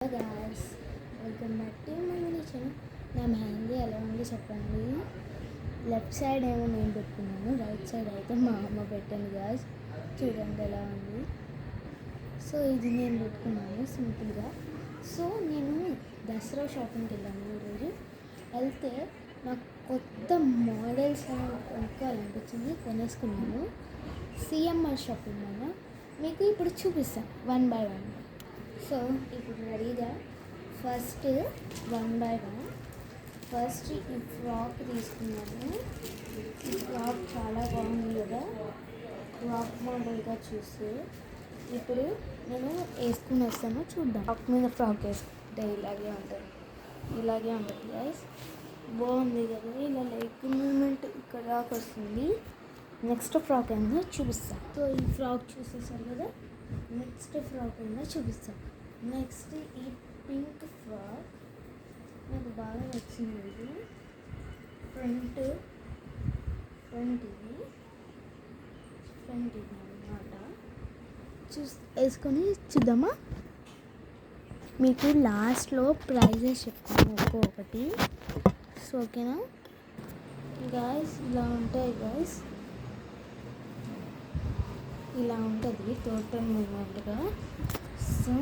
Hello guys, welcome back to my channel. నా మెహందీ ఎలా ఉంది చెప్పండి. లెఫ్ట్ సైడ్ ఏమో నేను పెట్టుకున్నాను, రైట్ సైడ్ అయితే మా అమ్మ పెట్టాను గాయ్స్. చూడండి ఎలా ఉంది. సో ఇది నేను పెట్టుకున్నాను సింపుల్గా. సో నేను దసరా షాపింగ్కి వెళ్ళాను ఈరోజు. వెళ్తే నాకు కొత్త మోడల్స్ కొనుక్కోవాలనిపించింది, కొనేసుకున్నాను. సిఎంఆర్ షాపింగ్ అన్న మీకు ఇప్పుడు చూపిస్తాను వన్ బై వన్. సో ఇప్పుడు రెడీగా first one by one. First ఈ ఫ్రాక్ తీసుకున్నాను. ఈ ఫ్రాక్ చాలా బాగుంది కదా, ఫ్రాక్ మోడల్గా చూస్తే. ఇప్పుడు నేను వేసుకుని వస్తాను, చూద్దాం. ఫ్రాక్ మీద ఫ్రాక్ వేసుకుంటే ఇలాగే ఉంటుంది గైస్. బాగుంది కదా, ఇలా లైక్ మూమెంట్ ఇక్కడ దాకా వస్తుంది. నెక్స్ట్ ఫ్రాక్ ఏందో చూపిస్తాను. సో ఈ ఫ్రాక్ చూసేసారు కదా, నెక్స్ట్ ఫ్రాక్ ఏందో చూపిస్తాను. నెక్స్ట్ ఈ పింక్ ఫ్రాక్ నాకు బాగా నచ్చింది. ఇది ఫ్రంట్ ఇది అన్నమాట. వేసుకొని చూద్దామా. మీకు లాస్ట్లో ప్రైజెస్ చెప్తాను ఒక్కొక్కటి. సో ఓకేనా గాయస్, ఇలా ఉంటాయి గాయస్, ఇలా ఉంటుంది టోటల్ మూమెంట్గా. సో